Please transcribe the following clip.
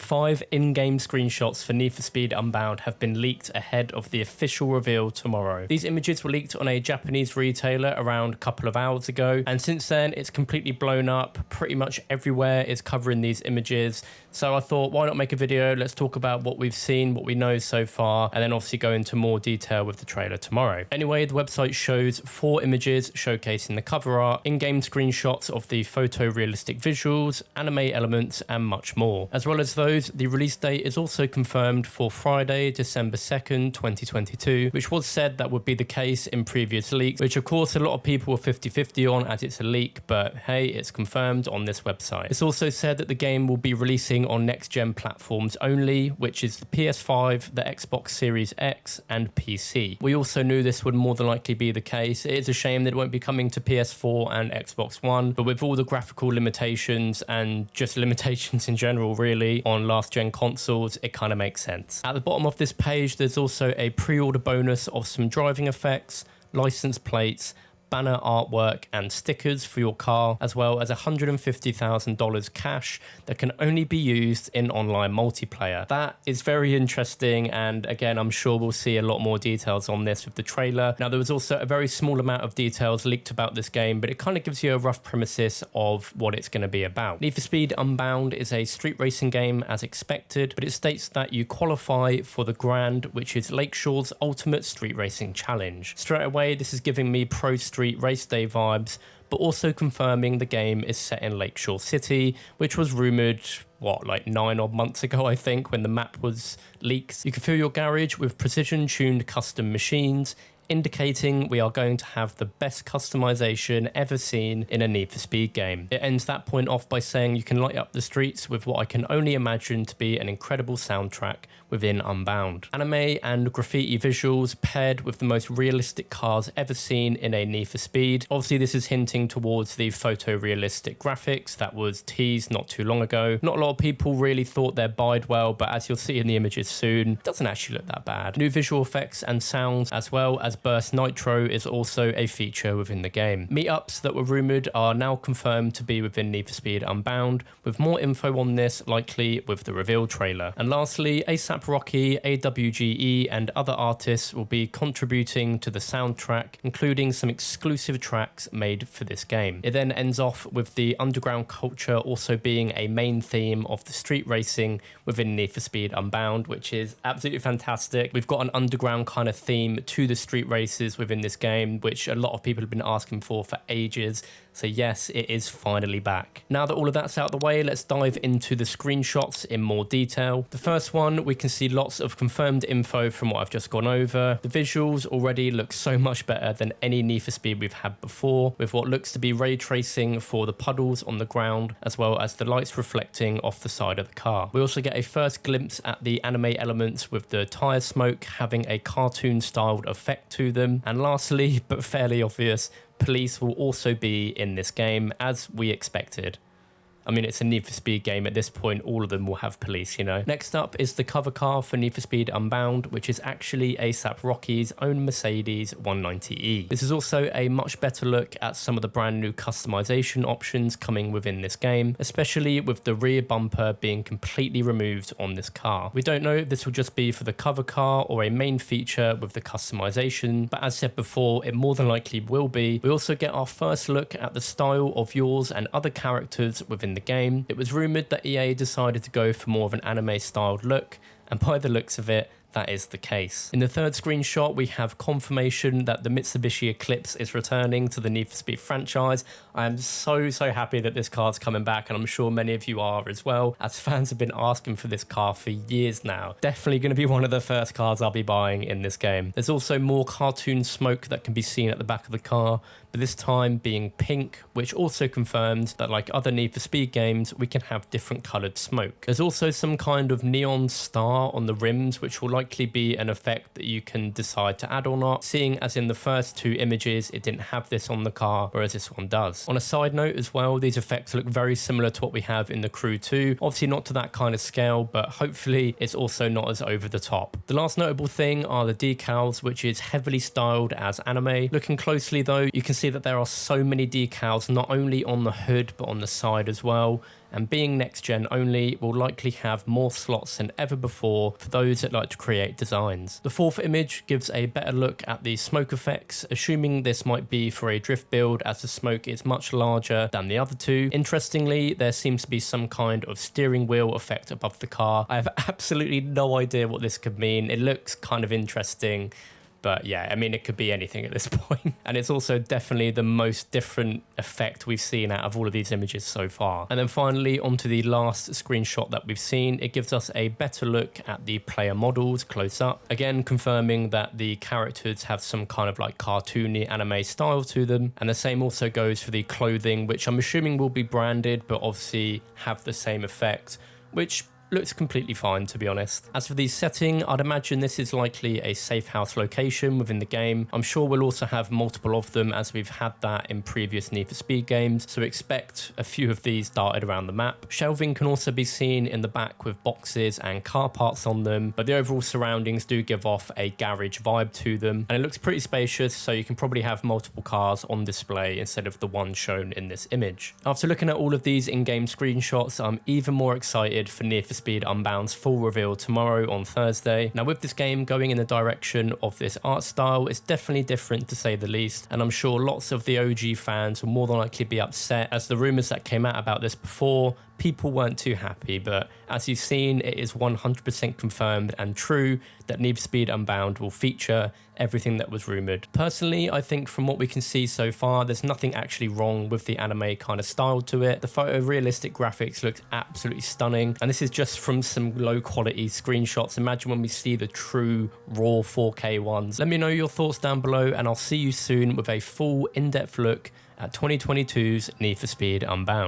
5 in-game screenshots for Need for Speed Unbound have been leaked ahead of the official reveal tomorrow. These images were leaked on a Japanese retailer around a couple of hours ago, and since then it's completely blown up. Pretty much everywhere is covering these images, so I thought, why not make a video? Let's talk about what we've seen, what we know so far, and then obviously go into more detail with the trailer tomorrow. Anyway, the website shows 4 images showcasing the cover art, in-game screenshots of the photorealistic visuals, anime elements, and much more. As well as those, the release date is also confirmed for Friday, December 2nd, 2022, which was said that would be the case in previous leaks, which of course a lot of people were 50-50 on as it's a leak, but hey, it's confirmed on this website. It's also said that the game will be releasing on next-gen platforms only, which is the PS5, the Xbox Series X, and PC. We also knew this would more than likely be the case. It is a shame that it won't be coming to PS4 and Xbox One, but with all the graphical limitations and just limitations in general really on last-gen consoles, it kind of makes sense. At the bottom of this page, there's also a pre-order bonus of some driving effects, license plates, banner artwork and stickers for your car, as well as $150,000 cash that can only be used in online multiplayer. That is very interesting, and again, I'm sure we'll see a lot more details on this with the trailer. Now, there was also a very small amount of details leaked about this game, but it kind of gives you a rough premises of what it's going to be about. Need for Speed Unbound is a street racing game as expected, but it states that you qualify for the Grand, which is Lakeshore's ultimate street racing challenge. Straight away, this is giving me Pro Street Race Day vibes, but also confirming the game is set in Lakeshore City, which was rumoured, like 9 odd months ago, I think, when the map was leaked. You can fill your garage with precision-tuned custom machines, indicating we are going to have the best customization ever seen in a Need for Speed game. It ends that point off by saying you can light up the streets with what I can only imagine to be an incredible soundtrack within Unbound. Anime and graffiti visuals paired with the most realistic cars ever seen in a Need for Speed. Obviously, this is hinting towards the photorealistic graphics that was teased not too long ago. Not a lot of people really thought they'd bide well, but as you'll see in the images soon, it doesn't actually look that bad. New visual effects and sounds, as well as Burst Nitro, is also a feature within the game. Meetups that were rumoured are now confirmed to be within Need for Speed Unbound, with more info on this likely with the reveal trailer. And lastly, A$AP Rocky, AWGE, and other artists will be contributing to the soundtrack, including some exclusive tracks made for this game. It then ends off with the underground culture also being a main theme of the street racing within Need for Speed Unbound, which is absolutely fantastic. We've got an underground kind of theme to the street races within this game, which a lot of people have been asking for ages. So yes, it is finally back. Now that all of that's out of the way, let's dive into the screenshots in more detail. The first one, we can see lots of confirmed info from what I've just gone over. The visuals already look so much better than any Need for Speed we've had before, with what looks to be ray tracing for the puddles on the ground, as well as the lights reflecting off the side of the car. We also get a first glimpse at the anime elements, with the tire smoke having a cartoon styled effect to them. And lastly, but fairly obvious, police will also be in this game, as we expected. I mean, it's a Need for Speed game at this point, all of them will have police, you know. Next up is the cover car for Need for Speed Unbound, which is actually A$AP Rocky's own Mercedes 190E. This is also a much better look at some of the brand new customization options coming within this game, especially with the rear bumper being completely removed on this car. We don't know if this will just be for the cover car or a main feature with the customization, but as said before, it more than likely will be. We also get our first look at the style of yours and other characters within the game. It was rumored that EA decided to go for more of an anime styled look, and by the looks of it, that is the case. In the third screenshot, we have confirmation that the Mitsubishi Eclipse is returning to the Need for Speed franchise. I am so happy that this car's coming back, and I'm sure many of you are as well, as fans have been asking for this car for years now. Definitely going to be one of the first cars I'll be buying in this game. There's also more cartoon smoke that can be seen at the back of the car, but this time being pink, which also confirms that like other Need for Speed games, we can have different coloured smoke. There's also some kind of neon star on the rims, which will likely be an effect that you can decide to add or not, seeing as in the first 2 images it didn't have this on the car, whereas this one does. On a side note as well, these effects look very similar to what we have in the Crew 2, obviously not to that kind of scale, but hopefully it's also not as over the top. The last notable thing are the decals, which is heavily styled as anime. Looking closely though, you can see that there are so many decals, not only on the hood, but on the side as well. And being next gen only, will likely have more slots than ever before for those that like to create designs. The fourth image gives a better look at the smoke effects, assuming this might be for a drift build as the smoke is much larger than the other two. Interestingly, there seems to be some kind of steering wheel effect above the car. I have absolutely no idea what this could mean. It looks kind of interesting. But yeah, I mean, it could be anything at this point. And it's also definitely the most different effect we've seen out of all of these images so far. And then finally, onto the last screenshot that we've seen, it gives us a better look at the player models close up. Again, confirming that the characters have some kind of like cartoony anime style to them. And the same also goes for the clothing, which I'm assuming will be branded, but obviously have the same effect, which looks completely fine, to be honest. As for the setting, I'd imagine this is likely a safe house location within the game. I'm sure we'll also have multiple of them, as we've had that in previous Need for Speed games, so expect a few of these darted around the map. Shelving can also be seen in the back with boxes and car parts on them, but the overall surroundings do give off a garage vibe to them, and it looks pretty spacious, so you can probably have multiple cars on display instead of the one shown in this image. After looking at all of these in-game screenshots, I'm even more excited for Need for Speed Unbound's full reveal tomorrow on Thursday. Now, with this game going in the direction of this art style, it's definitely different to say the least, and I'm sure lots of the OG fans will more than likely be upset, as the rumours that came out about this before, people weren't too happy. But as you've seen, it is 100% confirmed and true that Need for Speed Unbound will feature everything that was rumoured. Personally, I think from what we can see so far, there's nothing actually wrong with the anime kind of style to it. The photorealistic graphics look absolutely stunning, and this is just from some low quality screenshots. Imagine when we see the true raw 4K ones. Let me know your thoughts down below, and I'll see you soon with a full in-depth look at 2022's Need for Speed Unbound.